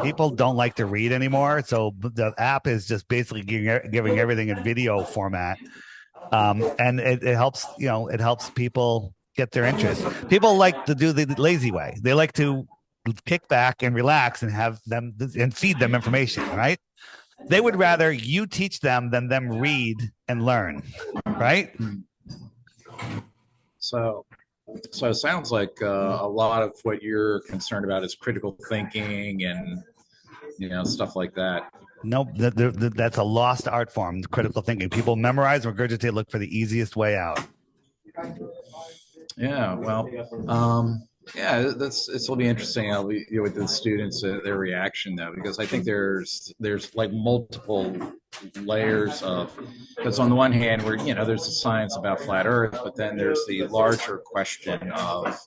People don't like to read anymore, so the app is just basically giving everything in video format, and it helps. It helps people get their interest. People like to do the lazy way. They like to kick back and relax and have them and feed them information. Right? They would rather you teach them than them read and learn. Right? So, so it sounds like a lot of what you're concerned about is critical thinking and stuff like that. Nope, that's a lost art form. Critical thinking. People memorize, regurgitate, look for the easiest way out. Yeah, well, yeah, it'll be interesting. I'll be with the students their reaction though, because I think there's like multiple layers of, because on the one hand there's the science about flat Earth, but then there's the larger question of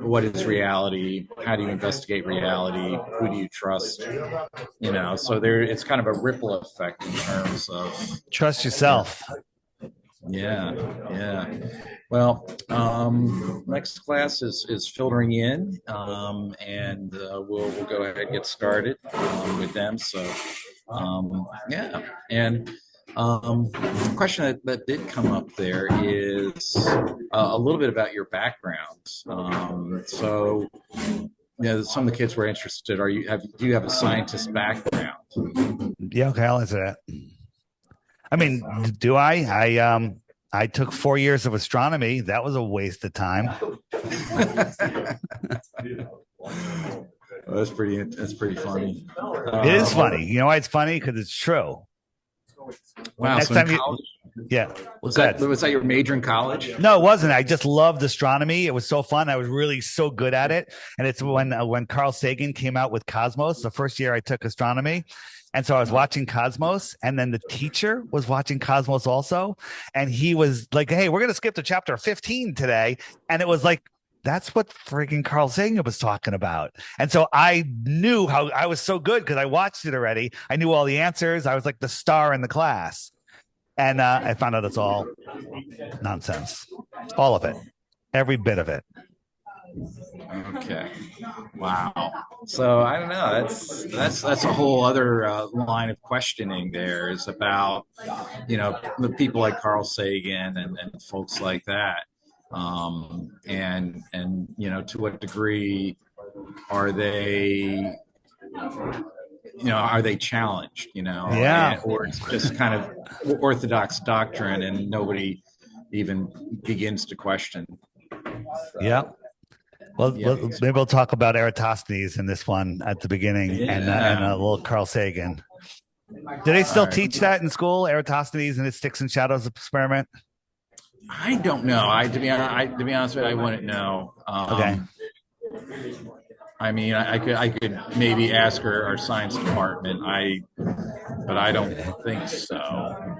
what is reality? How do you investigate reality? Who do you trust? So it's kind of a ripple effect in terms of trust yourself. Yeah, yeah. Well, next class is filtering in, and we'll go ahead and get started with them. So, yeah, and question that did come up there is a little bit about your background. So, some of the kids were interested. Do you have a scientist background? Yeah, okay, I'll answer that. I mean, do I? I took 4 years of astronomy. That was a waste of time. Well, that's pretty funny. It is funny. You know why it's funny? Because it's true. Wow. Next so time yeah. Was that your major in college? No, it wasn't. I just loved astronomy. It was so fun. I was really so good at it. And it's when Carl Sagan came out with Cosmos, the first year I took astronomy. And so I was watching Cosmos, and then the teacher was watching Cosmos also. And he was like, hey, we're going to skip to chapter 15 today. And it was like, that's what freaking Carl Sagan was talking about. And so I knew how I was so good because I watched it already. I knew all the answers. I was like the star in the class. And I found out it's all nonsense. All of it. Every bit of it. Okay. Wow. So I don't know. That's a whole other line of questioning. There is about the people like Carl Sagan and folks like that, and to what degree are they challenged? Yeah. Or it's just kind of orthodox doctrine and nobody even begins to question. Yeah. Well, maybe we'll talk about Eratosthenes in this one at the beginning, and a little Carl Sagan. Do they still teach that in school, Eratosthenes and his sticks and shadows experiment? I don't know. To be honest with you, I wouldn't know. Okay. I mean, I could maybe ask our science department. But I don't think so.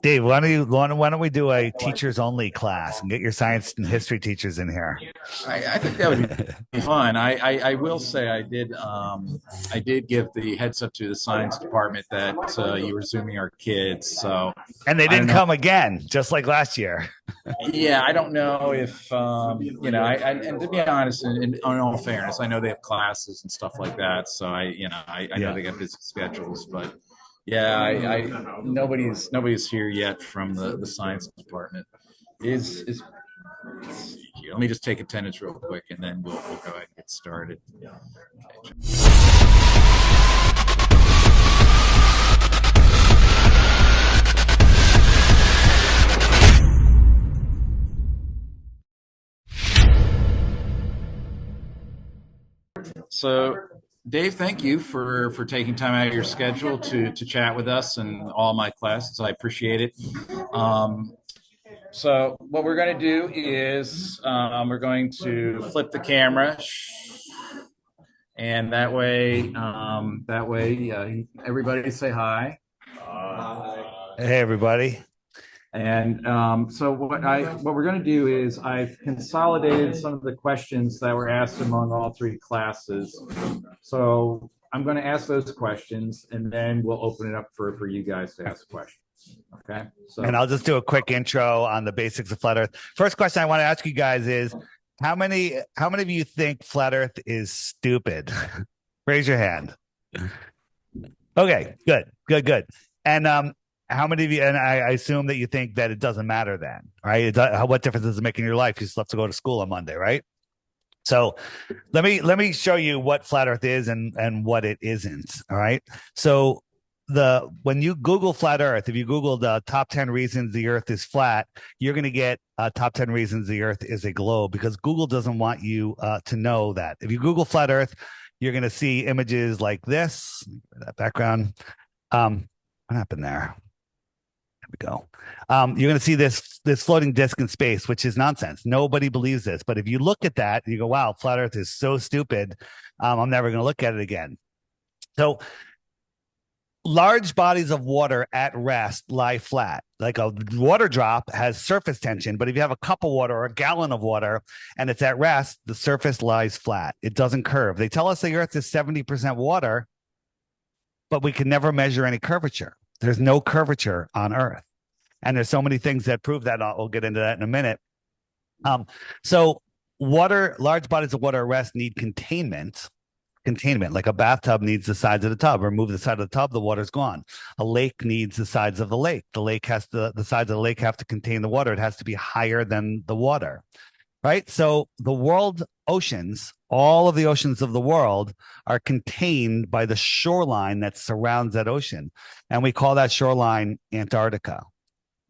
Dave, why don't we do a teachers only class and get your science and history teachers in here? I think that would be fun. I will say I did give the heads up to the science department that you were zooming our kids. So and they didn't come again, just like last year. Yeah, I don't know if and to be honest, in all fairness, I know they have classes and stuff like that. So I know they got busy schedules, but. Yeah, I nobody's here yet from the science department. Is let me just take attendance real quick, and then we'll go ahead and get started. Okay. So. Dave, thank you for taking time out of your schedule to chat with us and all my classes. I appreciate it. So what we're going to do is we're going to flip the camera, and that way everybody say hi. Hey, everybody. And so what we're going to do is I've consolidated some of the questions that were asked among all three classes. So I'm going to ask those questions, and then we'll open it up for you guys to ask questions. Okay. So, and I'll just do a quick intro on the basics of flat Earth. First question I want to ask you guys is, how many of you think flat Earth is stupid? Raise your hand. Okay, good. And how many of you? And I assume that you think that it doesn't matter then, right? What difference does it make in your life? You still have to go to school on Monday, right? So let me show you what flat Earth is and what it isn't. All right. So when you Google flat Earth, if you Google the top 10 reasons the Earth is flat, you're going to get top 10 reasons the Earth is a globe, because Google doesn't want you to know that. If you Google flat Earth, you're going to see images like this. That background. What happened there? There we go. You're going to see this floating disc in space, which is nonsense. Nobody believes this. But if you look at that, you go, wow, flat Earth is so stupid. I'm never going to look at it again. So large bodies of water at rest lie flat. Like a water drop has surface tension, but if you have a cup of water or a gallon of water and it's at rest, the surface lies flat. It doesn't curve. They tell us the Earth is 70% water, but we can never measure any curvature. There's no curvature on Earth. And there's so many things that prove that. We'll get into that in a minute. So large bodies of water at rest need containment, like a bathtub needs the sides of the tub. Remove the side of the tub, the water's gone. A lake needs the sides of the lake. The sides of the lake have to contain the water. It has to be higher than the water, right? So the world oceans, all of the oceans of the world, are contained by the shoreline that surrounds that ocean. And we call that shoreline Antarctica.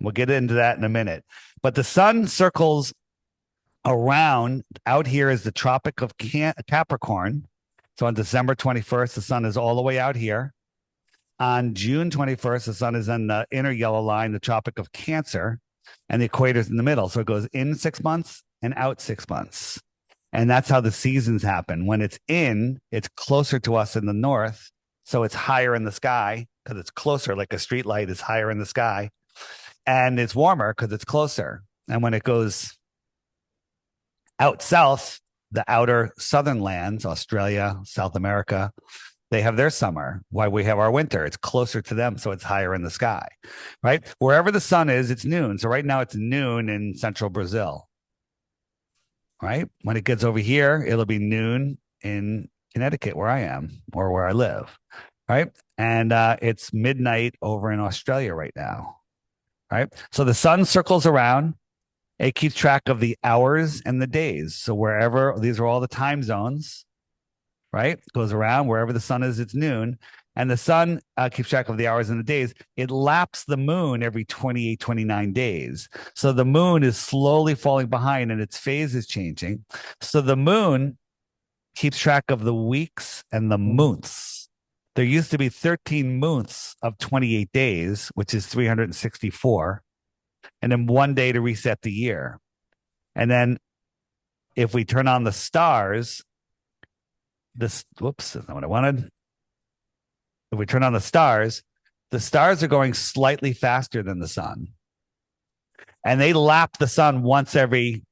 We'll get into that in a minute. But the sun circles around. Out here is the Tropic of Capricorn. So on December 21st, the sun is all the way out here. On June 21st, the sun is on the inner yellow line, the Tropic of Cancer, and the equator is in the middle. So it goes in 6 months and out 6 months. And that's how the seasons happen. When it's in, it's closer to us in the north. So it's higher in the sky because it's closer, like a street light is higher in the sky. And it's warmer because it's closer. And when it goes out south, the outer southern lands, Australia, South America, they have their summer. Why we have our winter. It's closer to them, so it's higher in the sky, right? Wherever the sun is, it's noon. So right now it's noon in central Brazil, right? When it gets over here, it'll be noon in Connecticut, where I am, or where I live, right? And it's midnight over in Australia right now, right? So the sun circles around. It keeps track of the hours and the days. So wherever, these are all the time zones, right? It goes around wherever the sun is, it's noon. And the sun keeps track of the hours and the days. It laps the moon every 28, 29 days. So the moon is slowly falling behind and its phase is changing. So the moon keeps track of the weeks and the months. There used to be 13 months of 28 days, which is 364. And then 1 day to reset the year. And then if we turn on the stars, that's not what I wanted. If we turn on the stars are going slightly faster than the sun. And they lap the sun once every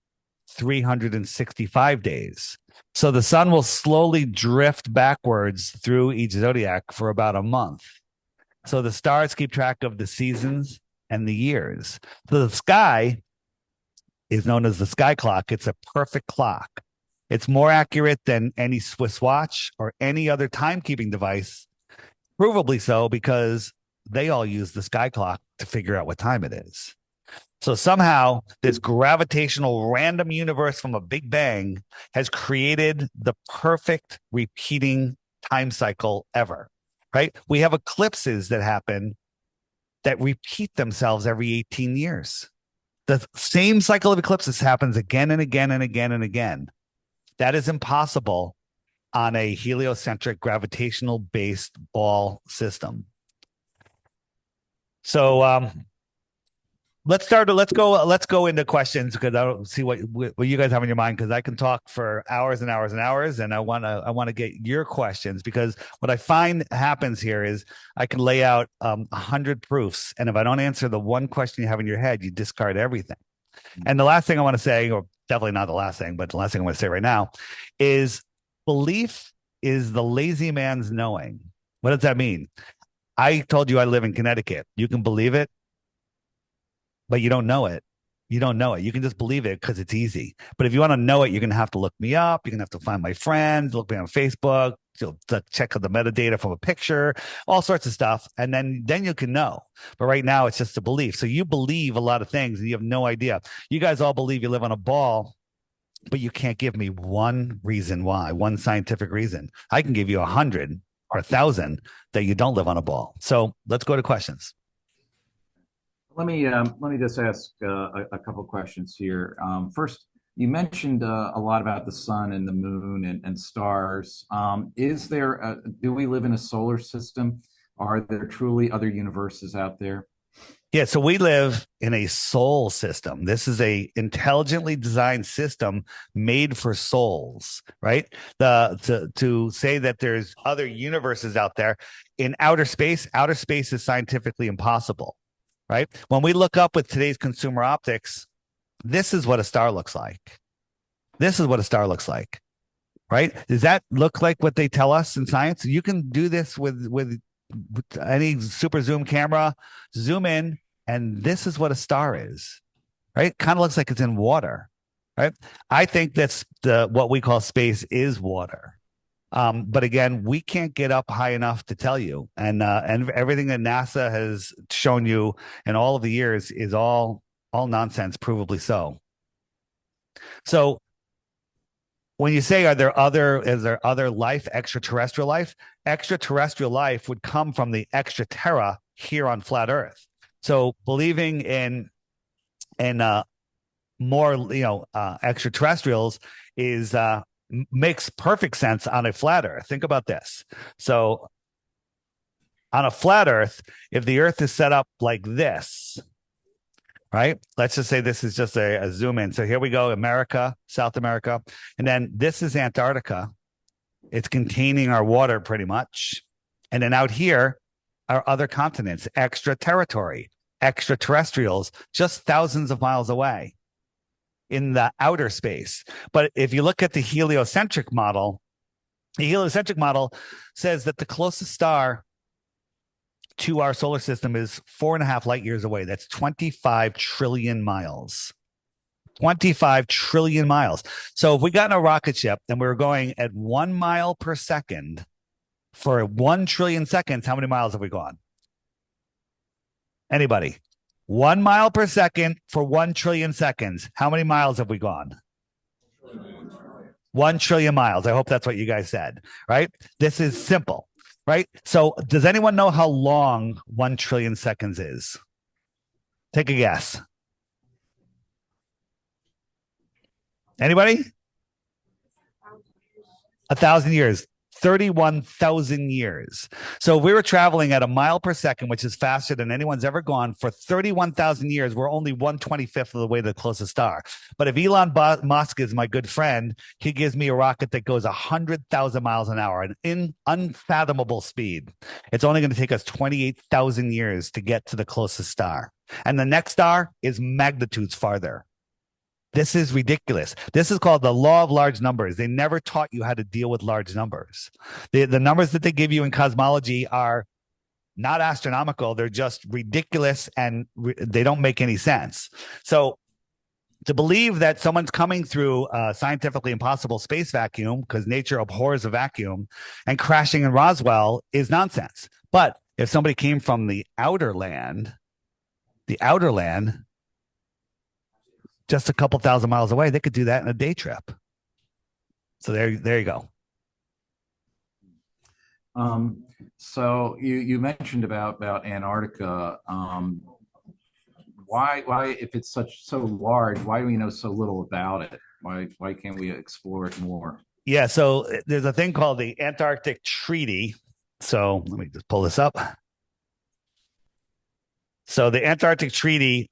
365 days. So the sun will slowly drift backwards through each zodiac for about a month. So the stars keep track of the seasons and the years. So the sky is known as the sky clock. It's a perfect clock. It's more accurate than any Swiss watch or any other timekeeping device, provably so, because they all use the sky clock to figure out what time it is. So somehow this gravitational random universe from a big bang has created the perfect repeating time cycle ever, right? We have eclipses that happen that repeat themselves every 18 years. The same cycle of eclipses happens again and again and again and again. That is impossible on a heliocentric gravitational based ball system. So let's go into questions, because I don't see what you guys have in your mind, because I can talk for hours and hours and hours, and I want to get your questions, because what I find happens here is I can lay out 100 proofs, and if I don't answer the one question you have in your head, you discard everything. And the last thing I want to say, or definitely not the last thing, but the last thing I want to say right now, is belief is the lazy man's knowing. What does that mean? I told you I live in Connecticut. You can believe it, but you don't know it. You don't know it. You can just believe it because it's easy. But if you want to know it, you're going to have to look me up. You're going to have to find my friends, look me on Facebook, check out the metadata from a picture, all sorts of stuff. And then you can know. But right now, it's just a belief. So you believe a lot of things and you have no idea. You guys all believe you live on a ball, but you can't give me one reason why, one scientific reason. I can give you 100 or 1,000 that you don't live on a ball. So let's go to questions. Let me just ask a couple questions here. First, you mentioned a lot about the sun and the moon and stars. Do we live in a solar system? Are there truly other universes out there? Yeah, so we live in a soul system. This is a intelligently designed system made for souls, right? To say that there's other universes out there in outer space is scientifically impossible, right? When we look up with today's consumer optics, this is what a star looks like. This is what a star looks like, right? Does that look like what they tell us in science? You can do this with any super zoom camera, zoom in, and this is what a star is, right? Kind of looks like it's in water, right? I think that's what we call space is water. But again, we can't get up high enough to tell you. And everything that NASA has shown you in all of the years is all nonsense, provably so. So when you say, is there other life, extraterrestrial life? Extraterrestrial life would come from the extraterra here on flat Earth. So believing in more, extraterrestrials is makes perfect sense on a flat Earth. Think about this. So on a flat Earth, if the Earth is set up like this, right? Let's just say this is just a zoom in. So here we go, America, South America. And then this is Antarctica. It's containing our water pretty much. And then out here are other continents, extra territory, extraterrestrials, just thousands of miles away in the outer space. But if you look at the heliocentric model says that the closest star to our solar system is 4.5 light years away. That's 25 trillion miles. 25 trillion miles. So if we got in a rocket ship and we were going at 1 mile per second for 1 trillion seconds, how many miles have we gone? Anybody? 1 mile per second for 1 trillion seconds. How many miles have we gone? 1 trillion miles. I hope that's what you guys said, right? This is simple, right? So does anyone know how long 1 trillion seconds is? Take a guess. Anybody? 1,000 years. 31,000 years. So if we were traveling at 1 mile per second, which is faster than anyone's ever gone, for 31,000 years, we're only 1/25th of the way to the closest star. But if Elon Musk is my good friend, he gives me a rocket that goes 100,000 miles an hour, an unfathomable speed. It's only going to take us 28,000 years to get to the closest star. And the next star is magnitudes farther. This is ridiculous. This is called the law of large numbers. They never taught you how to deal with large numbers. The numbers that they give you in cosmology are not astronomical. They're just ridiculous and they don't make any sense. So to believe that someone's coming through a scientifically impossible space vacuum, because nature abhors a vacuum, and crashing in Roswell is nonsense. But if somebody came from the outer land, just a couple thousand miles away, they could do that in a day trip. So there you go. So you mentioned about Antarctica. Why, if it's so large, why do we know so little about it? Why can't we explore it more? Yeah, so there's a thing called the Antarctic Treaty. So let me just pull this up. So the Antarctic Treaty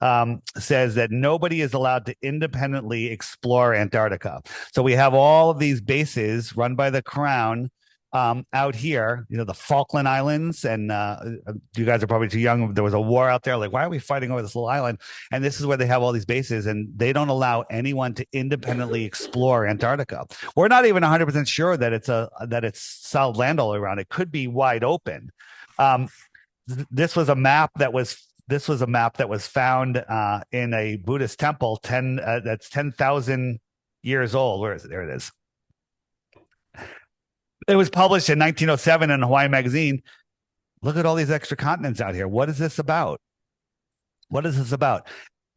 says that nobody is allowed to independently explore Antarctica. So we have all of these bases run by the Crown out here, the Falkland Islands. And you guys are probably too young. There was a war out there. Like, why are we fighting over this little island? And this is where they have all these bases, and they don't allow anyone to independently explore Antarctica. We're not even 100% sure that it's solid land all around. It could be wide open. This was a map that was this was a map that was found in a Buddhist temple, that's 10,000 years old. Where is it? There it is. It was published in 1907 in Hawaii Magazine. Look at all these extra continents out here. What is this about? What is this about?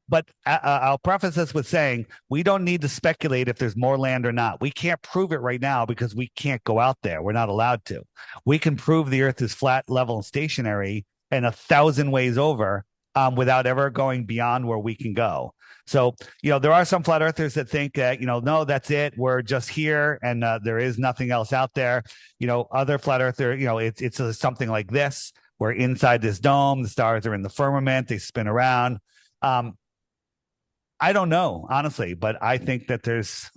But I'll preface this with saying we don't need to speculate if there's more land or not. We can't prove it right now because we can't go out there. We're not allowed to. We can prove the Earth is flat, level, and stationary in 1,000 ways over without ever going beyond where we can go. So, there are some flat earthers that think that, no, that's it. We're just here and there is nothing else out there. Other flat earther, it's something like this. We're inside this dome. The stars are in the firmament. They spin around. I don't know, honestly, but I think that there's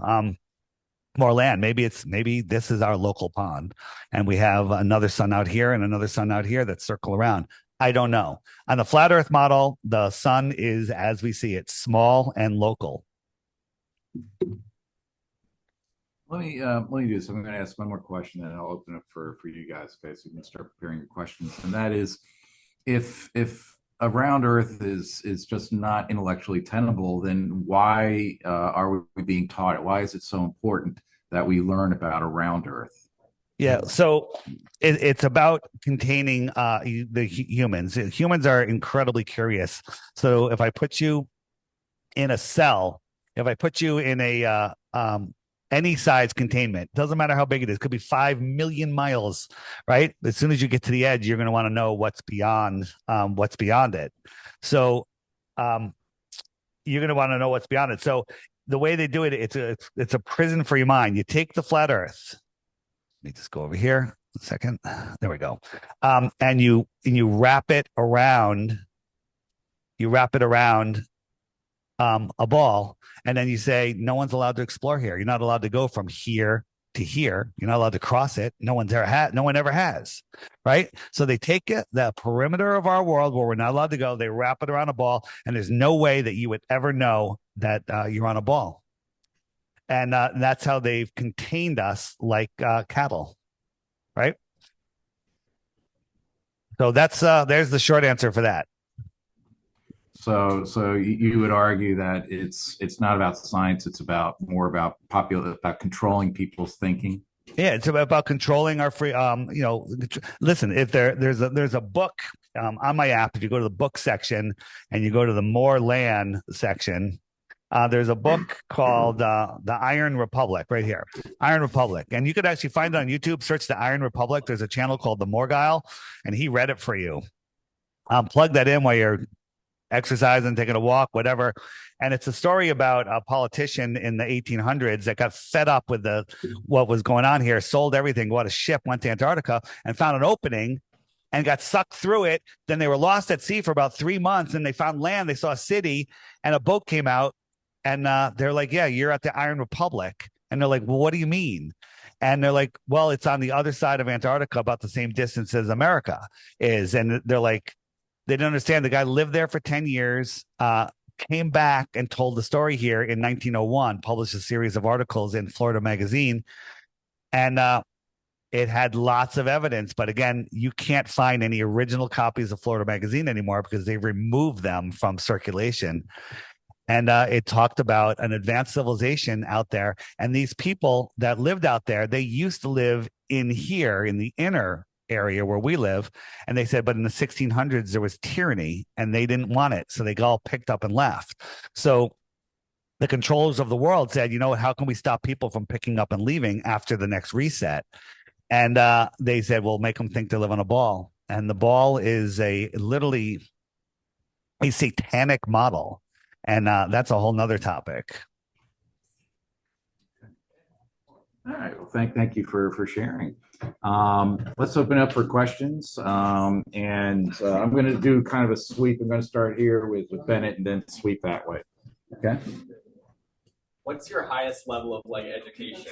more land. Maybe this is our local pond and we have another sun out here and another sun out here that circle around. I don't know. On the flat earth model, the sun is, as we see it, small and local. Let me do this. I'm going to ask one more question and I'll open it for you guys. Okay, so you can start preparing your questions. And that is, if a round Earth is just not intellectually tenable, then why are we being taught it? Why is it so important that we learn about a round Earth? Yeah, so it's about containing the humans. Humans are incredibly curious. So if I put you in a cell, if I put you in a any size containment, doesn't matter how big it is, could be 5 million miles, right? As soon as you get to the edge, you're going to want to know what's beyond it. So you're going to want to know what's beyond it. So the way they do it, it's a prison for your mind. You take the flat Earth. Let me just go over here a second. There we go. And you wrap it around. You wrap it around a ball, and then you say, no one's allowed to explore here. You're not allowed to go from here to here. You're not allowed to cross it. No one ever has, right? So they take it, the perimeter of our world where we're not allowed to go, they wrap it around a ball, and there's no way that you would ever know that you're on a ball. And that's how they've contained us like cattle, right? So that's there's the short answer for that. So you would argue that it's not about science; it's more about controlling people's thinking. Yeah, it's about controlling our free. Listen, if there's a book on my app, if you go to the book section and you go to the more land section, there's a book called The Iron Republic right here, Iron Republic, and you could actually find it on YouTube. Search the Iron Republic. There's a channel called The Morgile, and he read it for you. Plug that in while you're exercising, taking a walk, whatever. And it's a story about a politician in the 1800s that got fed up with what was going on here, sold everything, bought a ship, went to Antarctica and found an opening and got sucked through it. Then they were lost at sea for about 3 months and they found land. They saw a city and a boat came out and they're like, yeah, you're at the Iron Republic. And they're like, well, what do you mean? And they're like, well, it's on the other side of Antarctica, about the same distance as America is. And they're like, they didn't understand. The guy lived there for 10 years, came back and told the story here in 1901, published a series of articles in Florida Magazine. And it had lots of evidence. But again, you can't find any original copies of Florida Magazine anymore because they removed them from circulation. And it talked about an advanced civilization out there. And these people that lived out there, they used to live in here in the inner area where we live. And they said, but in the 1600s, there was tyranny and they didn't want it. So they all picked up and left. So the controllers of the world said, you know what, how can we stop people from picking up and leaving after the next reset? And they said, well, make them think they live on a ball. And the ball is literally a satanic model. And that's a whole nother topic. All right. Well, thank you for sharing. Let's open up for questions. I'm going to do kind of a sweep. I'm going to start here with Bennett and then sweep that way. Okay. What's your highest level of education?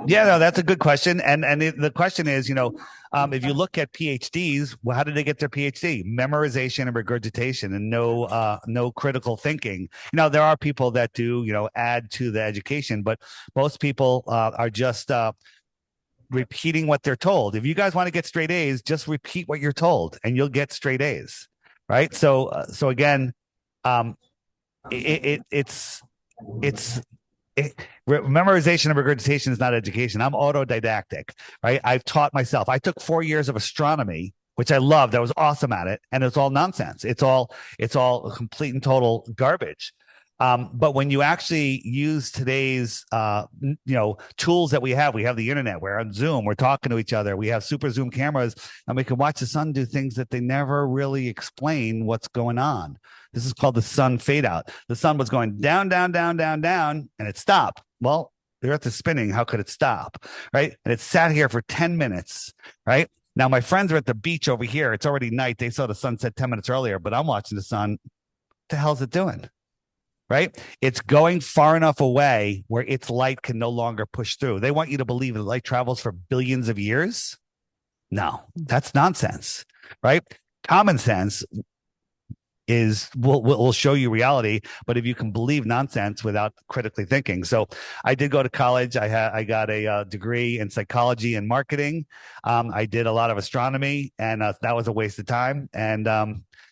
Yeah, no, that's a good question. And the question is, if you look at PhDs, well, how did they get their PhD? Memorization and regurgitation and no critical thinking. There are people that do, add to the education, but most people are just repeating what they're told. If you guys want to get straight A's, just repeat what you're told and you'll get straight A's. Right. So again, memorization and regurgitation is not education. I'm autodidactic, right? I've taught myself. I took 4 years of astronomy, which I loved. I was awesome at it, and it's all nonsense. It's all complete and total garbage. But when you actually use today's tools that we have the internet, we're on Zoom, we're talking to each other, we have super zoom cameras, and we can watch the sun do things that they never really explain what's going on. This is called the sun fade out. The sun was going down, down, down, down, down, and it stopped. Well, the earth is spinning. How could it stop? Right? And it sat here for 10 minutes, right? Now, my friends are at the beach over here. It's already night. They saw the sunset 10 minutes earlier, but I'm watching the sun. What the hell is it doing? Right? It's going far enough away where its light can no longer push through. They want you to believe that light travels for billions of years. No, that's nonsense, right? Common sense is will show you reality, but if you can believe nonsense without critically thinking. So I did go to college. I got a degree in psychology and marketing. I did a lot of astronomy, and that was a waste of time. And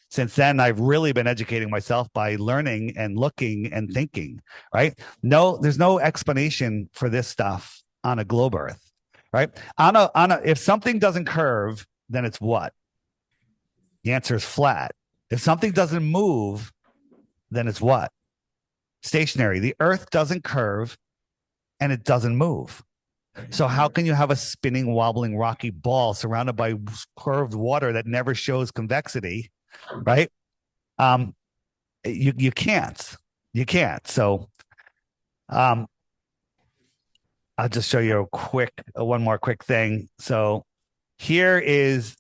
since then, I've really been educating myself by learning and looking and thinking, right? No, there's no explanation for this stuff on a globe Earth, right? If something doesn't curve, then it's what? The answer is flat. If something doesn't move, then it's what? Stationary. The Earth doesn't curve and it doesn't move. So how can you have a spinning, wobbling, rocky ball surrounded by curved water that never shows convexity, right? You can't. You can't. So I'll just show you one more quick thing. So here is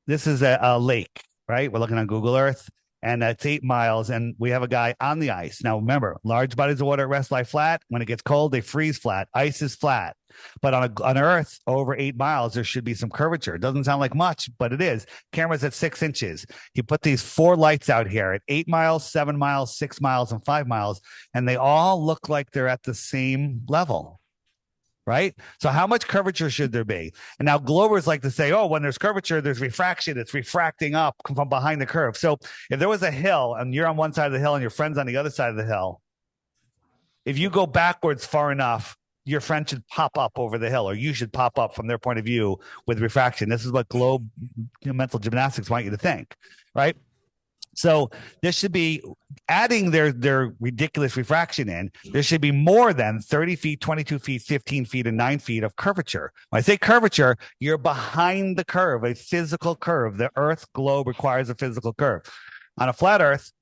this is a lake, right? We're looking on Google Earth, and it's 8 miles, and we have a guy on the ice. Now, remember, large bodies of water at rest lie flat. When it gets cold, they freeze flat. Ice is flat. But on Earth, over 8 miles, there should be some curvature. It doesn't sound like much, but it is. Camera's at 6 inches. You put these 4 lights out here at 8 miles, 7 miles, 6 miles, and 5 miles, and they all look like they're at the same level. Right? So how much curvature should there be? And now globers like to say, oh, when there's curvature, there's refraction. It's refracting up from behind the curve. So if there was a hill and you're on one side of the hill and your friend's on the other side of the hill, if you go backwards far enough, your friend should pop up over the hill, or you should pop up from their point of view with refraction. This is what mental gymnastics want you to think, right? So this should be adding their ridiculous refraction in. There should be more than 30 feet, 22 feet, 15 feet, and 9 feet of curvature. When I say curvature, you're behind the curve, a physical curve. The Earth globe requires a physical curve. On a flat Earth,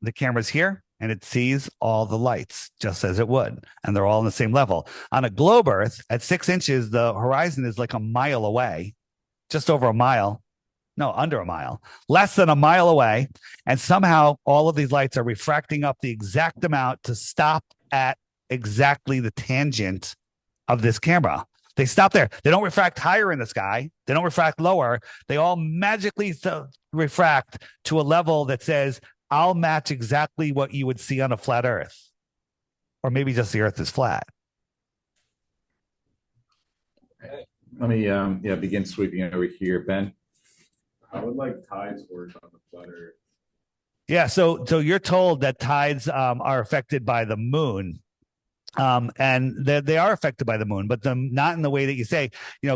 the camera's here, and it sees all the lights just as it would, and they're all on the same level. On a globe Earth, at 6 inches, the horizon is like a mile away, just over a mile. No, under a mile, less than a mile away. And somehow all of these lights are refracting up the exact amount to stop at exactly the tangent of this camera. They stop there. They don't refract higher in the sky. They don't refract lower. They all magically refract to a level that says, I'll match exactly what you would see on a flat Earth. Or maybe just the Earth is flat. Let me begin sweeping over here, Ben. How would tides work on the flat Earth? Yeah, so you're told that tides are affected by the moon, and they are affected by the moon, but not in the way that you say.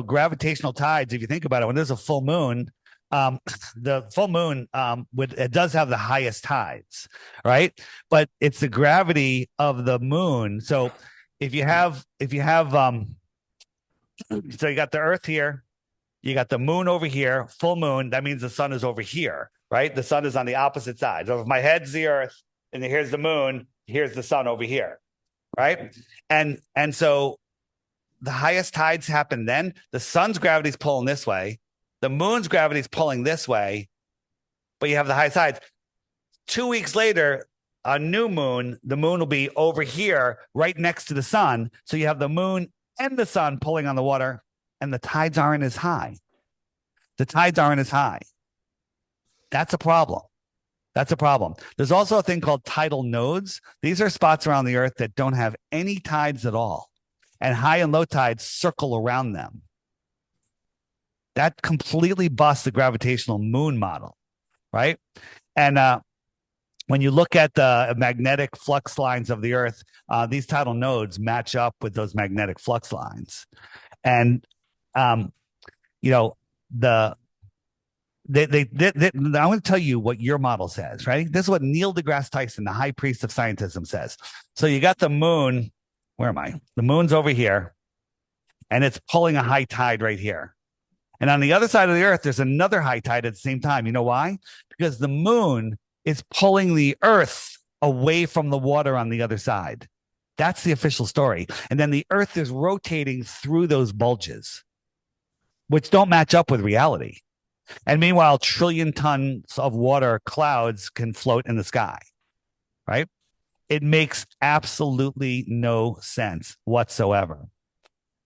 Gravitational tides. If you think about it, when there's a full moon, the full moon it does have the highest tides, right? But it's the gravity of the moon. So if you have so you got the Earth here. You got the moon over here, full moon. That means the sun is over here, right? The sun is on the opposite side. So if my head's the Earth and here's the moon, here's the sun over here, right? And so the highest tides happen then. The sun's gravity is pulling this way. The moon's gravity is pulling this way, but you have the highest tides. 2 weeks later, a new moon, the moon will be over here right next to the sun. So you have the moon and the sun pulling on the water. And the tides aren't as high. The tides aren't as high. That's a problem. That's a problem. There's also a thing called tidal nodes. These are spots around the Earth that don't have any tides at all. and high and low tides circle around them. That completely busts the gravitational moon model, right? And when you look at the magnetic flux lines of the Earth, these tidal nodes match up with those magnetic flux lines. And, you know, I'm going to tell you what your model says, right? This is what Neil deGrasse Tyson, the high priest of scientism, says. So you got the moon. Where am I? The moon's over here, and it's pulling a high tide right here. And on the other side of the Earth, there's another high tide at the same time. You know why? Because the moon is pulling the Earth away from the water on the other side. That's the official story. And then the Earth is rotating through those bulges, which don't match up with reality. And meanwhile, trillion tons of water clouds can float in the sky, right? It makes absolutely no sense whatsoever.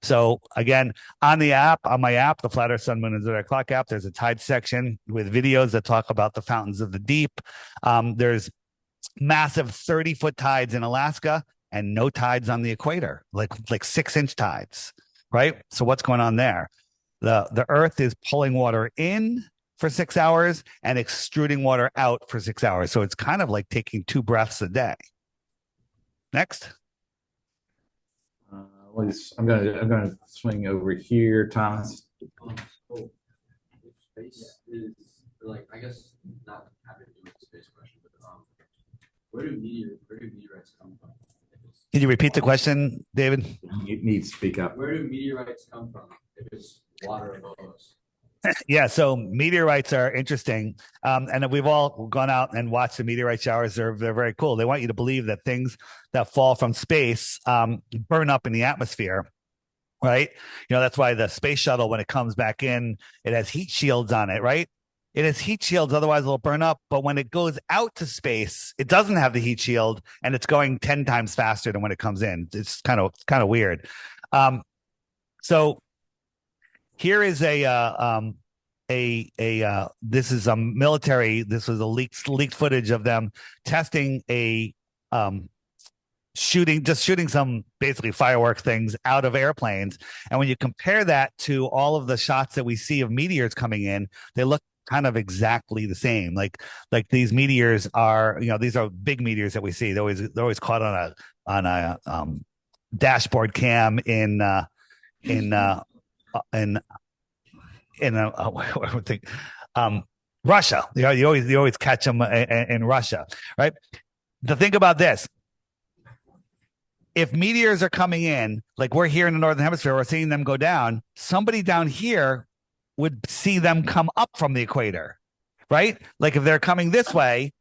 So again, on my app, the Flat Earth Sun, Moon, and Zodiac Clock app, there's a tide section with videos that talk about the fountains of the deep. There's massive 30-foot tides in Alaska and no tides on the equator, like 6-inch tides, right? So what's going on there? The Earth is pulling water in for 6 hours and extruding water out for 6 hours. So it's kind of like taking 2 breaths a day. Next. I'm gonna swing over here, Thomas. Space is like, I guess not having to do with the space question, but where do meteorites come from? Can you repeat the question, David? You need to speak up. Where do meteorites come from if it's water above us? Yeah, so meteorites are interesting, and we've all gone out and watched the meteorite showers. They're very cool. They want you to believe that things that fall from space burn up in the atmosphere, right? You know, that's why the space shuttle, when it comes back in, it has heat shields on it, right? It has heat shields, otherwise it'll burn up. But when it goes out to space, it doesn't have the heat shield, and it's going 10 times faster than when it comes in. It's kind of weird. So here is this is a military. This was a leaked footage of them testing shooting some basically fireworks things out of airplanes. And when you compare that to all of the shots that we see of meteors coming in, they look kind of exactly the same. Like these meteors are, these are big meteors that we see. They're always caught on a dashboard cam in Russia. You always catch them in Russia, right? The thing about this, if meteors are coming in, like we're here in the Northern Hemisphere, we're seeing them go down, somebody down here would see them come up from the equator, right? Like if they're coming this way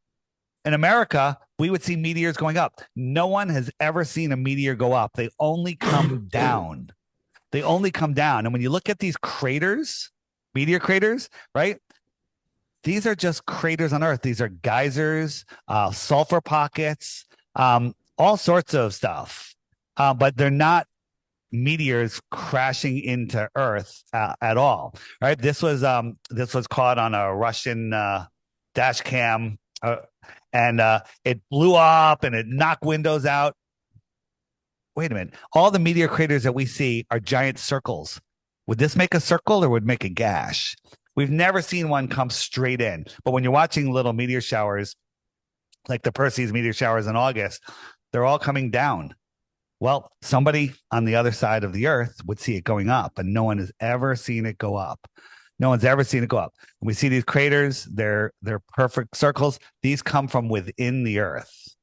in America, we would see meteors going up. No one has ever seen a meteor go up. They only come down. They only come down. And when you look at these craters, meteor craters, right? These are just craters on Earth. These are geysers, sulfur pockets, all sorts of stuff. But they're not meteors crashing into Earth at all, right? This was caught on a Russian dash cam, and it blew up and it knocked windows out. Wait a minute. All the meteor craters that we see are giant circles. Would this make a circle or would it make a gash? We've never seen one come straight in. But when you're watching little meteor showers, like the Perseus meteor showers in August, they're all coming down. Well, somebody on the other side of the Earth would see it going up, and no one has ever seen it go up. No one's ever seen it go up. When we see these craters, they're perfect circles. These come from within the Earth.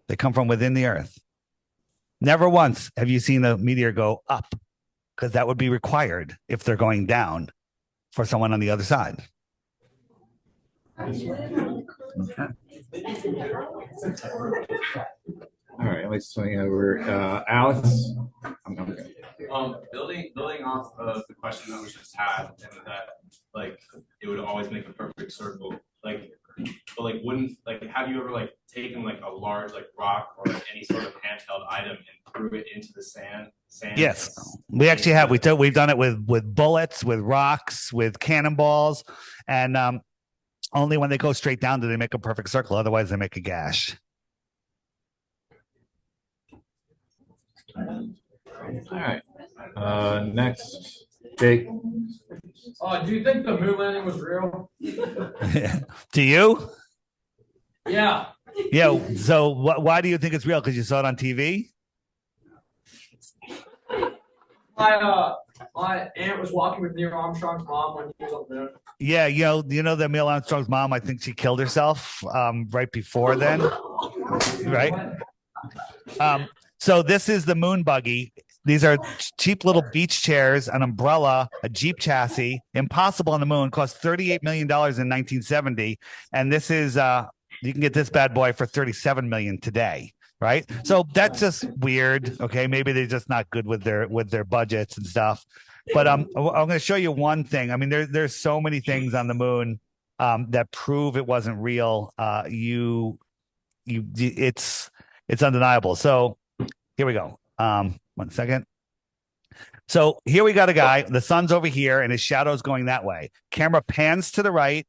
They come from within the Earth. Never once have you seen a meteor go up, because that would be required if they're going down for someone on the other side. Okay. All right, let's swing over. Alex? Building off of the question that was just had, and that like it would always make a perfect circle. Have you ever taken a large rock or any sort of handheld item and threw it into the sand? Yes, we actually have. We've done it with bullets, with rocks, with cannonballs, and only when they go straight down do they make a perfect circle. Otherwise, they make a gash. All right. Next, Jake. Do you think the moon landing was real? Do you? Yeah. Yeah. So why do you think it's real? Because you saw it on TV? My aunt was walking with Neil Armstrong's mom when he was on the moon. Yeah, you know that Neil Armstrong's mom, I think she killed herself right before then. Right? So this is the moon buggy. These are cheap little beach chairs, an umbrella, a Jeep chassis, impossible on the moon, cost $38 million in 1970. And this is you can get this bad boy for $37 million today. Right. So that's just weird. Okay. Maybe they're just not good with their budgets and stuff. But I'm going to show you one thing. I mean, there's so many things on the moon that prove it wasn't real. It's undeniable. So here we go. 1 second. So here we got a guy. The sun's over here, and his shadow's going that way. Camera pans to the right,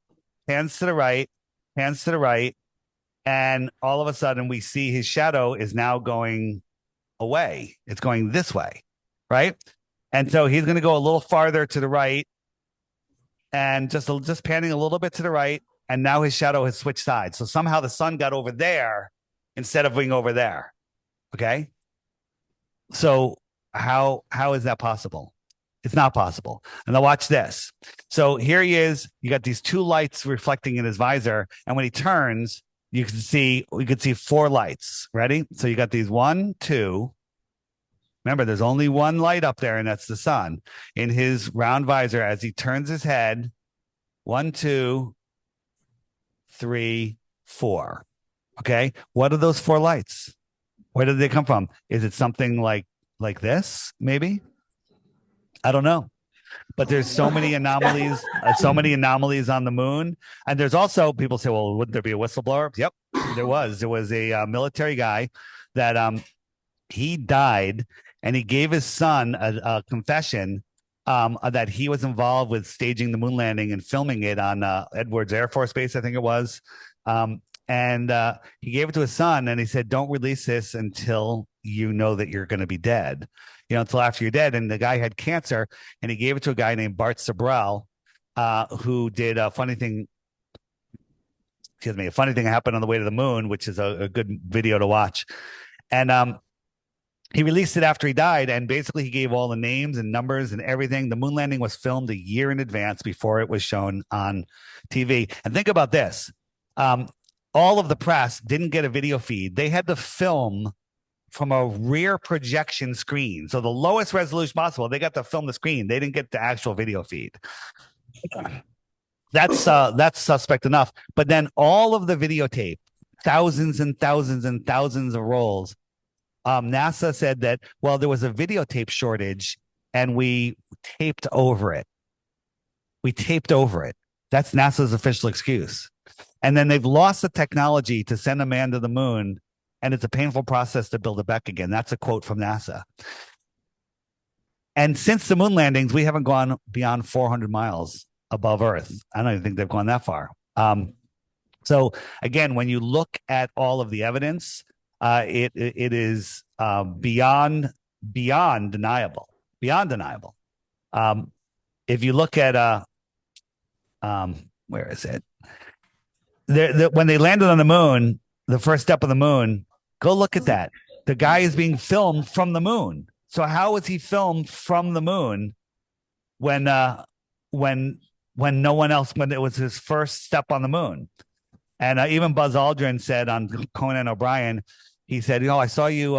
pans to the right, pans to the right. And all of a sudden we see his shadow is now going away. It's going this way, right? And so he's going to go a little farther to the right and just panning a little bit to the right. And now his shadow has switched sides. So somehow the sun got over there instead of being over there. Okay. So how is that possible? It's not possible. And now watch this. So here he is. You got these two lights reflecting in his visor. And when he turns, we could see 4 lights. Ready? So you got these 1, 2. Remember, there's only one light up there, and that's the sun. In his round visor, as he turns his head, 1, 2, 3, 4. Okay. What are those 4 lights? Where did they come from? Is it something like this? Maybe. I don't know. But there's so many anomalies, on the moon. And there's also, people say, well, wouldn't there be a whistleblower? Yep, there was. There was a military guy that he died, and he gave his son a confession that he was involved with staging the moon landing and filming it on Edwards Air Force Base, I think it was. And he gave it to his son, and he said, don't release this until you know that you're going to be dead. Until after you're dead. And the guy had cancer, and he gave it to a guy named Bart Sabrell, who did a funny thing. Excuse me, a funny thing happened on the way to the moon, which is a good video to watch. And he released it after he died, and basically he gave all the names and numbers and everything. The moon landing was filmed a year in advance before it was shown on TV. And think about this. All of the press didn't get a video feed. They had to film from a rear projection screen. So the lowest resolution possible, they got to film the screen. They didn't get the actual video feed. That's suspect enough. But then all of the videotape, thousands and thousands and thousands of rolls, NASA said that, well, there was a videotape shortage and we taped over it. That's NASA's official excuse. And then they've lost the technology to send a man to the moon, and it's a painful process to build it back again. That's a quote from NASA. And since the moon landings, we haven't gone beyond 400 miles above Earth. I don't even think they've gone that far. So again, when you look at all of the evidence, it is beyond deniable. If you look at where is it? When they landed on the moon, the first step of the moon, go look at that. The guy is being filmed from the moon. So how was he filmed from the moon when no one else, when it was his first step on the moon? And even Buzz Aldrin said on Conan O'Brien, he said, I saw you way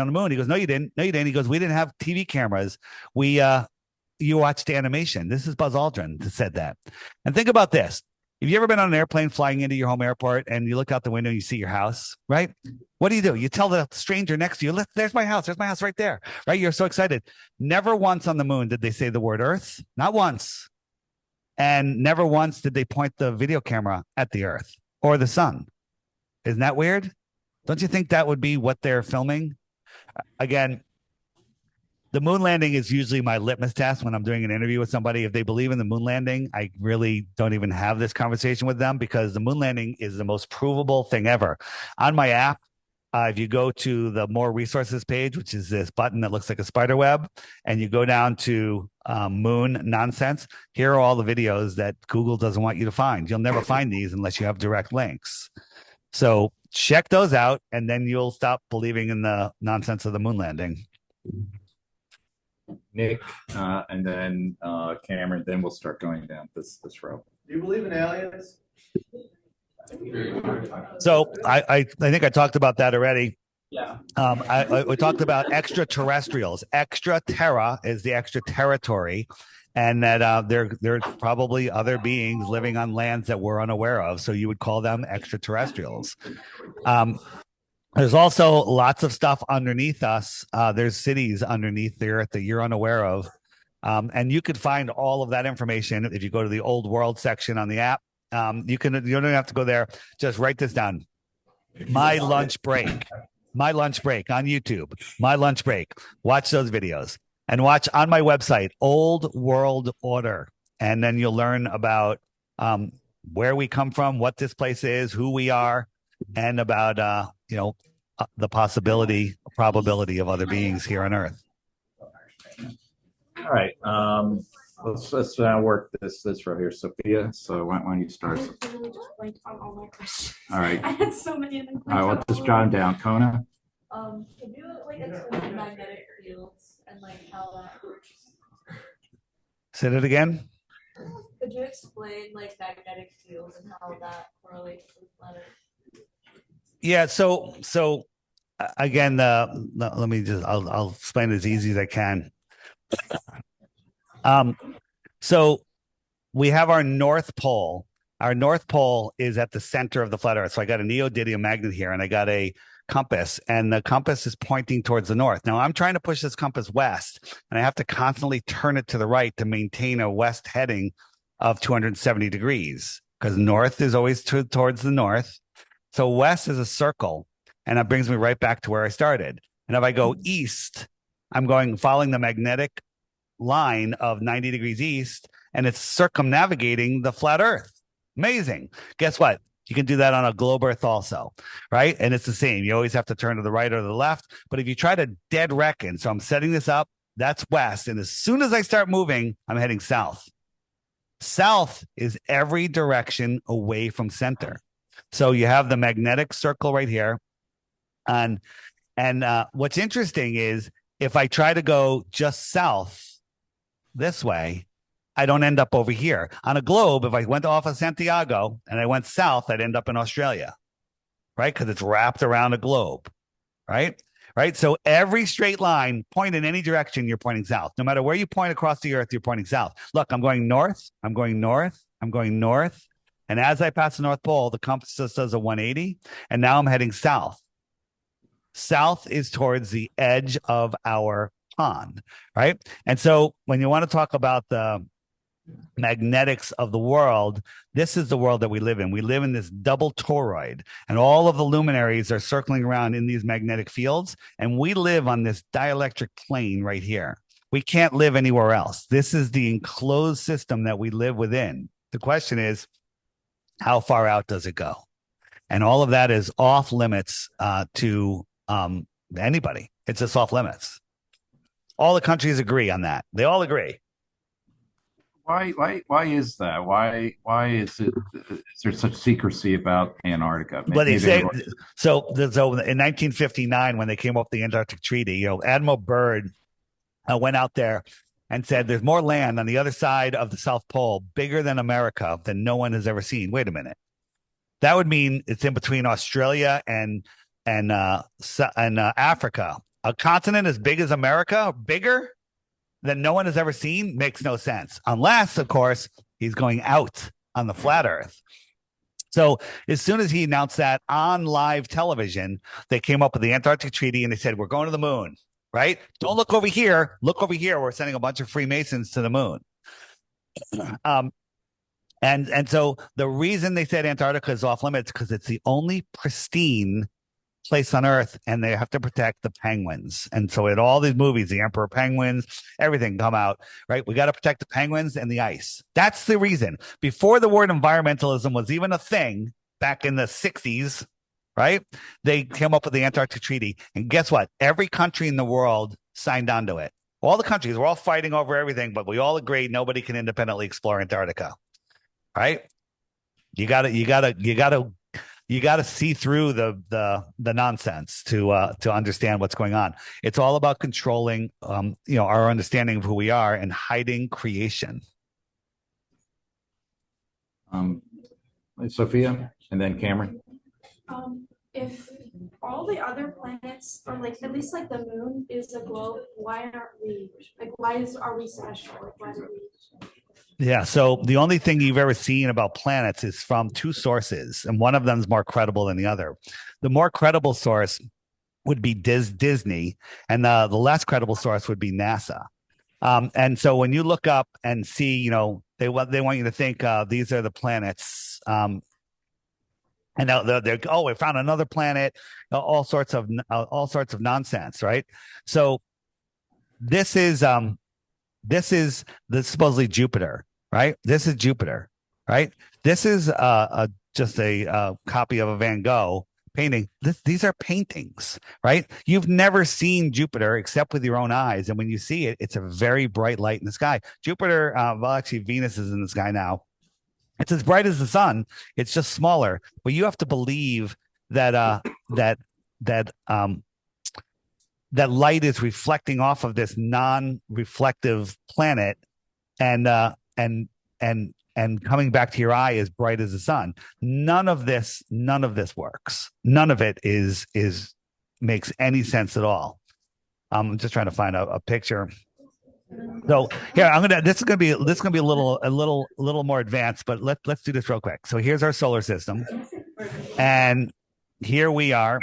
on the moon. He goes, no, you didn't. He goes, we didn't have TV cameras. You watched animation. This is Buzz Aldrin that said that. And think about this. Have you ever been on an airplane flying into your home airport and you look out the window and you see your house, right? What do? You tell the stranger next to you, look, there's my house. There's my house right there, right? You're so excited. Never once on the moon did they say the word Earth. Not once. And never once did they point the video camera at the Earth or the sun. Isn't that weird? Don't you think that would be what they're filming? Again, the moon landing is usually my litmus test when I'm doing an interview with somebody. If they believe in the moon landing, I really don't even have this conversation with them because the moon landing is the most provable thing ever. On my app, if you go to the more resources page, which is this button that looks like a spider web, and you go down to moon nonsense, here are all the videos that Google doesn't want you to find. You'll never find these unless you have direct links. So check those out, and then you'll stop believing in the nonsense of the moon landing. Nick, and then Cameron. Then we'll start going down this row. Do you believe in aliens? So I think I talked about that already. Yeah. We talked about extraterrestrials. Extraterra is the extra territory, and that there are probably other beings living on lands that we're unaware of. So you would call them extraterrestrials. There's also lots of stuff underneath us. There's cities underneath the earth that you're unaware of. And you could find all of that information if you go to the old world section on the app. You don't even have to go there. Just write this down. My lunch break on YouTube. My lunch break. Watch those videos and watch on my website, Old World Order. And then you'll learn about where we come from, what this place is, who we are, and about the probability of other beings here on Earth. All right. Let's work this row here, Sophia. So why don't you start? I literally just blanked on all my questions. All right. I had so many of them. All right. Well, just jot them down. Kona. Can you explain magnetic fields and how that works? Say that again. Could you explain magnetic fields and how that correlates with letter? Yeah. So again, let me just I'll explain it as easy as I can. So we have our North Pole. Our North Pole is at the center of the flat Earth. So I got a neodymium magnet here, and I got a compass, and the compass is pointing towards the north. Now I'm trying to push this compass west, and I have to constantly turn it to the right to maintain a west heading of 270 degrees, because north is always towards the north. So west is a circle, and that brings me right back to where I started. And if I go east, I'm following the magnetic line of 90 degrees east, and it's circumnavigating the flat Earth. Amazing. Guess what? You can do that on a globe Earth also, right? And it's the same. You always have to turn to the right or the left. But if you try to dead reckon, so I'm setting this up, that's west. And as soon as I start moving, I'm heading south. South is every direction away from center. So you have the magnetic circle right here. And what's interesting is if I try to go just south this way, I don't end up over here. On a globe, if I went off of Santiago and I went south, I'd end up in Australia, right? Because it's wrapped around a globe, right? Right. So every straight line, point in any direction, you're pointing south. No matter where you point across the earth, you're pointing south. Look, I'm going north. I'm going north. I'm going north. And as I pass the North Pole, the compass just does a 180. And now I'm heading south. South is towards the edge of our pond, right? And so when you want to talk about the magnetics of the world, this is the world that we live in. We live in this double toroid, and all of the luminaries are circling around in these magnetic fields, and we live on this dielectric plane right here. We can't live anywhere else. This is the enclosed system that we live within. The question is, how far out does it go? And all of that is off limits to anybody. It's just off limits. All the countries agree on that. They all agree. Why is that? Why is there such secrecy about Antarctica? But they say so in 1959, when they came up with the Antarctic Treaty, Admiral Byrd went out there and said there's more land on the other side of the South Pole, bigger than America, than no one has ever seen. Wait a minute. That would mean it's in between Australia and Africa. A continent as big as America, bigger that no one has ever seen, makes no sense. Unless, of course, he's going out on the flat Earth. So as soon as he announced that on live television, they came up with the Antarctic Treaty and they said, we're going to the moon, right? Don't look over here. Look over here. We're sending a bunch of Freemasons to the moon. And so the reason they said Antarctica is off limits because it's the only pristine place on Earth, and they have to protect the penguins. And so in all these movies, the Emperor Penguins, everything come out, right? We got to protect the penguins and the ice. That's the reason. Before the word environmentalism was even a thing back in the 60s, right? They came up with the Antarctic Treaty. And guess what? Every country in the world signed onto it. All the countries, we're all fighting over everything, but we all agreed nobody can independently explore Antarctica, right? You gotta see through the nonsense to understand what's going on. It's all about controlling, our understanding of who we are and hiding creation. Sophia, and then Cameron. If all the other planets, or like at least like the moon is a globe, why aren't we? Like, are we special? Like, why do we? Yeah. So the only thing you've ever seen about planets is from two sources, and one of them is more credible than the other. The more credible source would be Disney, and the less credible source would be NASA. And so when you look up and see, they want you to think these are the planets. And now we found another planet, all sorts of nonsense, right? So this is supposedly Jupiter, right? This is Jupiter, right? This is just a copy of a Van Gogh painting. These are paintings, right? You've never seen Jupiter except with your own eyes, and when you see it, it's a very bright light in the sky. Jupiter, actually, Venus is in the sky now. It's as bright as the sun. It's just smaller. But you have to believe that that light is reflecting off of this non-reflective planet, and coming back to your eye as bright as the sun. None of this works. None of it makes any sense at all. I'm just trying to find a picture. So here, this is gonna be a little more advanced, but let's do this real quick. So here's our solar system, and here we are.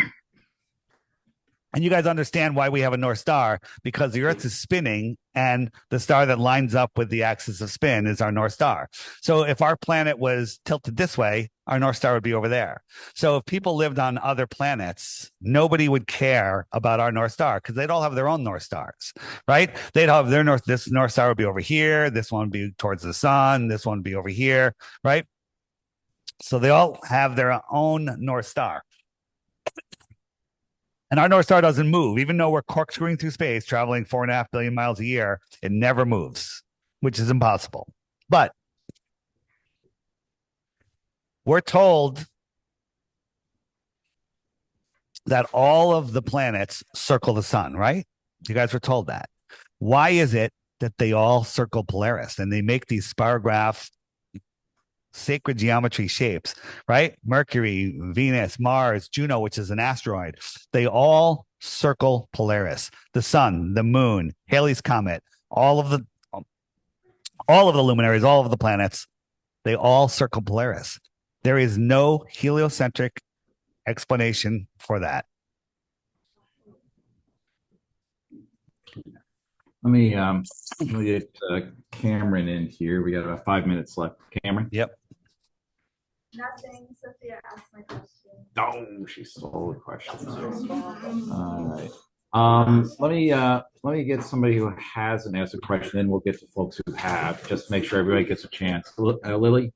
And you guys understand why we have a North Star, because the Earth is spinning, and the star that lines up with the axis of spin is our North Star. So if our planet was tilted this way, our North Star would be over there. So if people lived on other planets, nobody would care about our North Star, because they'd all have their own North Stars, right? They'd have this North Star would be over here. This one would be towards the sun. This one would be over here, right? So they all have their own North Star. And our North Star doesn't move. Even though we're corkscrewing through space, traveling 4.5 billion miles a year, it never moves, which is impossible. But we're told that all of the planets circle the sun, right? You guys were told that. Why is it that they all circle Polaris and they make these spirograph sacred geometry shapes, right? Mercury, Venus, Mars, Juno, which is an asteroid. They all circle Polaris. The sun, the moon, Halley's Comet, all of the luminaries, all of the planets, they all circle Polaris. There is no heliocentric explanation for that. Let me get Cameron in here. We got about 5 minutes left. Cameron? Yep. Nothing. Sophia asked my question. Oh, she stole the question. All right. Let me get somebody who hasn't asked a question, then we'll get to folks who have, just to make sure everybody gets a chance. Lily?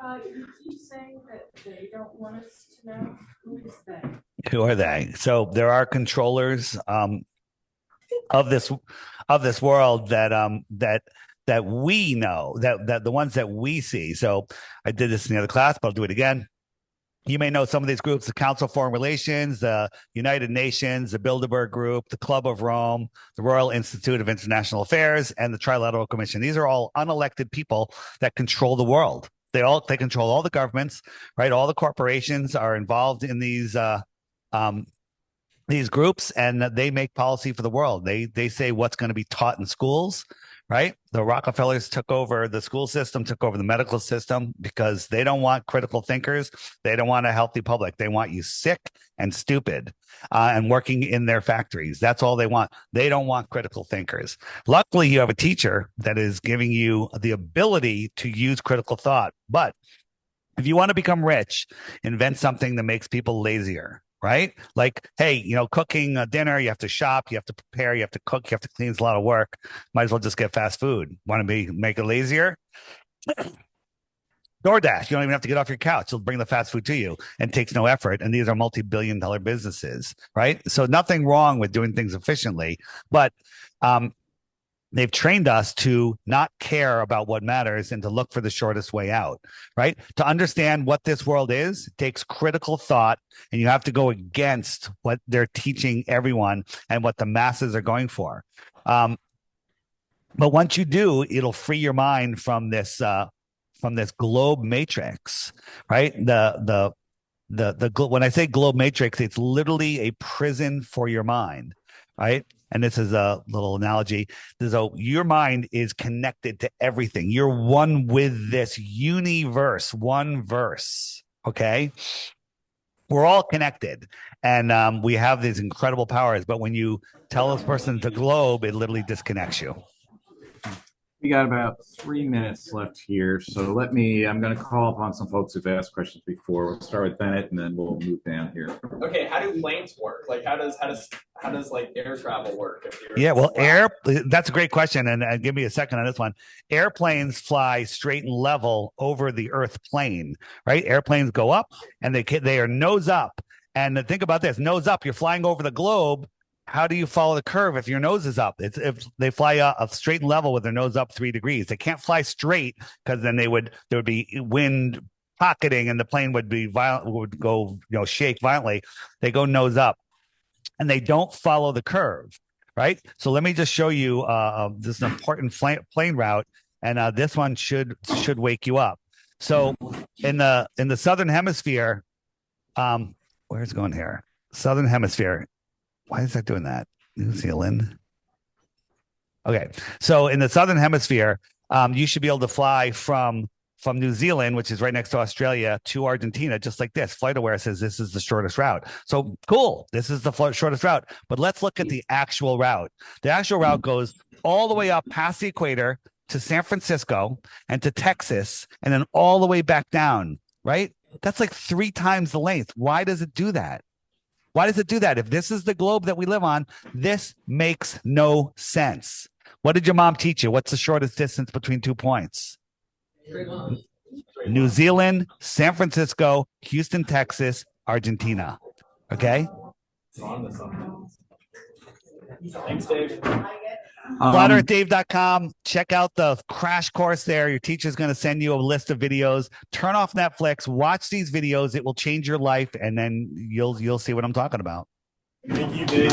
You keep saying that they don't want us to know. Who is they? Who are they? So there are controllers of this world that we know, that the ones that we see. So I did this in the other class, but I'll do it again. You may know some of these groups: the Council of Foreign Relations, the United Nations, the Bilderberg Group, the Club of Rome, the Royal Institute of International Affairs, and the Trilateral Commission. These are all unelected people that control the world. They control all the governments, right? All the corporations are involved in these groups, and they make policy for the world. They say what's going to be taught in schools, right? The Rockefellers took over the school system, took over the medical system, because they don't want critical thinkers. They don't want a healthy public. They want you sick and stupid and working in their factories. That's all they want. They don't want critical thinkers. Luckily, you have a teacher that is giving you the ability to use critical thought. But if you want to become rich, invent something that makes people lazier. Right? Like, hey, cooking a dinner, you have to shop, you have to prepare, you have to cook, you have to clean. It's a lot of work. Might as well just get fast food. Want to make it lazier? DoorDash, you don't even have to get off your couch. They'll bring the fast food to you and takes no effort. And these are multi-billion-dollar businesses, right? So nothing wrong with doing things efficiently, but they've trained us to not care about what matters and to look for the shortest way out, right? To understand what this world is takes critical thought, and you have to go against what they're teaching everyone and what the masses are going for. But once you do, it'll free your mind from this globe matrix, right? When I say globe matrix, it's literally a prison for your mind, right? And this is a little analogy. Your mind is connected to everything. You're one with this universe, one verse. Okay. We're all connected, and we have these incredible powers. But when you tell this person to globe, it literally disconnects you. We got about 3 minutes left here, so I'm going to call upon some folks who've asked questions before. We'll start with Bennett, and then we'll move down here. Okay, how do planes work? Like, how does like air travel work? Yeah, well, that's a great question, and give me a second on this one. Airplanes fly straight and level over the Earth plane, right? Airplanes go up, and they are nose up. And think about this: nose up, you're flying over the globe. How do you follow the curve if your nose is up? If they fly a straight and level with their nose up 3 degrees. They can't fly straight because then there would be wind pocketing and the plane would go shake violently. They go nose up, and they don't follow the curve, right? So let me just show you this is an important plane route, and this one should wake you up. So in the southern hemisphere, where's it going here? Southern hemisphere. Why is that doing that? New Zealand. Okay. So in the southern hemisphere, you should be able to fly from New Zealand, which is right next to Australia, to Argentina, just like this. FlightAware says this is the shortest route. So cool. This is the shortest route. But let's look at the actual route. The actual route goes all the way up past the equator to San Francisco and to Texas, and then all the way back down, right? That's like 3 times the length. Why does it do that? Why does it do that? If this is the globe that we live on, this makes no sense. What did your mom teach you? What's the shortest distance between 2 points? New Zealand, San Francisco, Houston, Texas, Argentina. Okay? Thanks, Dave. FlatEarthDave.com. Check out the crash course there. Your teacher's going to send you a list of videos. Turn off Netflix. Watch these videos. It will change your life, and then you'll see what I'm talking about. Thank you, Dave.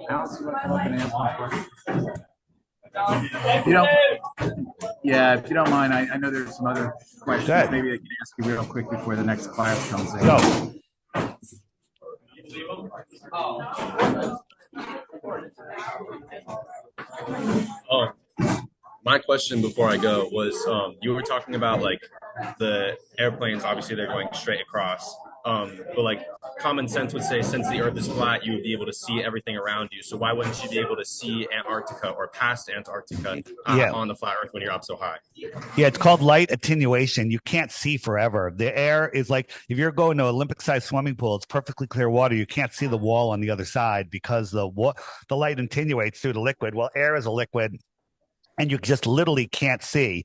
Alice, you want to come up and ask my question? If you don't mind, I know there's some other questions. Maybe I can ask you real quick before the next class comes in. Go. My question before I go was, you were talking about like the airplanes. Obviously, they're going straight across. But like common sense would say, since the Earth is flat, you would be able to see everything around you. So why wouldn't you be able to see Antarctica or past Antarctica on the flat Earth when you're up so high? Yeah, it's called light attenuation. You can't see forever. The air is like, if you're going to an Olympic-sized swimming pool, it's perfectly clear water. You can't see the wall on the other side because the light attenuates through the liquid. Well, air is a liquid, and you just literally can't see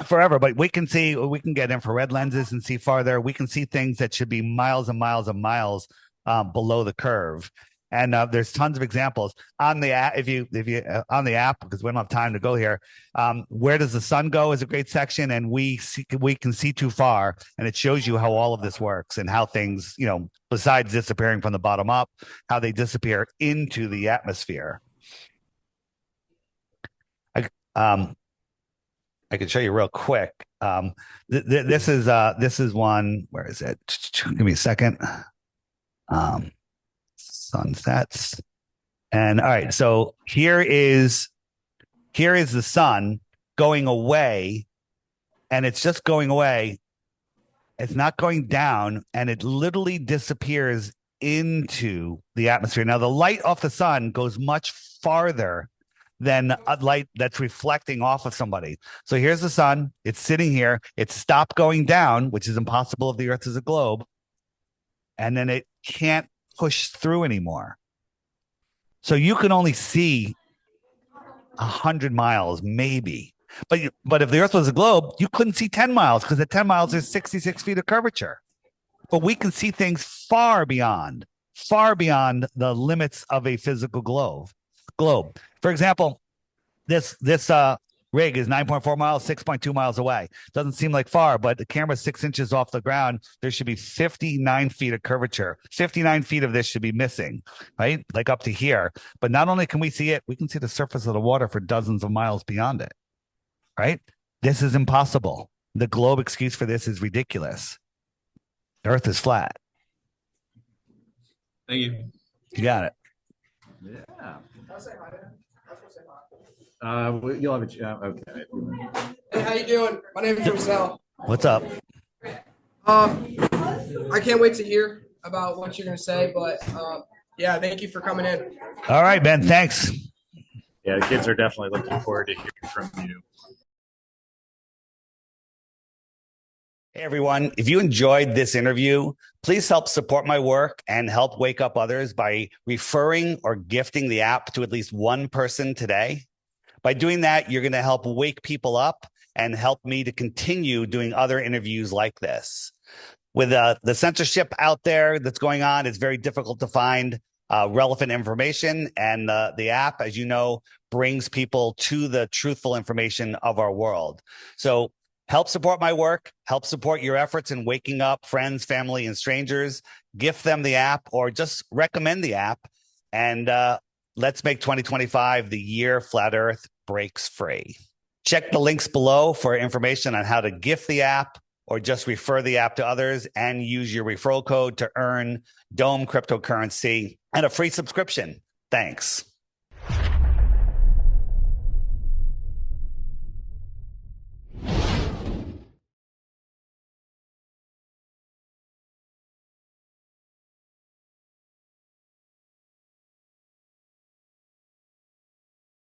forever. But we can get infrared lenses and see farther. We can see things that should be miles and miles and miles below the curve. And there's tons of examples on the app. If you on the app, because we don't have time to go here. Where does the sun go is a great section, and we can see too far, and it shows you how all of this works and how things, besides disappearing from the bottom up, how they disappear into the atmosphere. I can show you real quick. This is one. Where is it? Give me a second. Sunsets. And all right, so here is the sun going away, and it's just going away. It's not going down, and it literally disappears into the atmosphere. Now, the light off the sun goes much farther than a light that's reflecting off of somebody. So here's the sun. It's sitting here. It's stopped going down, which is impossible if the Earth is a globe. And then it can't push through anymore. So you can only see 100 miles, maybe. But if the Earth was a globe, you couldn't see 10 miles because at 10 miles, there's 66 feet of curvature. But we can see things far beyond the limits of a physical globe. For example, this rig is 9.4 miles, 6.2 miles away. Doesn't seem like far, but the camera's 6 inches off the ground. There should be 59 feet of curvature. 59 feet of this should be missing, right? Like up to here. But not only can we see it, we can see the surface of the water for dozens of miles beyond it, right? This is impossible. The globe excuse for this is ridiculous. The Earth is flat. Thank you. You got it. Yeah. You'll have a okay. Hey, how you doing? My name is Roselle. What's up? I can't wait to hear about what you're gonna say, but yeah, thank you for coming in. All right, Ben. Thanks. Yeah, the kids are definitely looking forward to hearing from you. Hey, everyone. If you enjoyed this interview, please help support my work and help wake up others by referring or gifting the app to at least one person today. By doing that, you're going to help wake people up and help me to continue doing other interviews like this. With the censorship out there that's going on, it's very difficult to find relevant information. And the app, as you know, brings people to the truthful information of our world. So help support my work, help support your efforts in waking up friends, family, and strangers. Gift them the app or just recommend the app. And let's make 2025 the year Flat Earth breaks free. Check the links below for information on how to gift the app or just refer the app to others and use your referral code to earn Dome cryptocurrency and a free subscription. Thanks.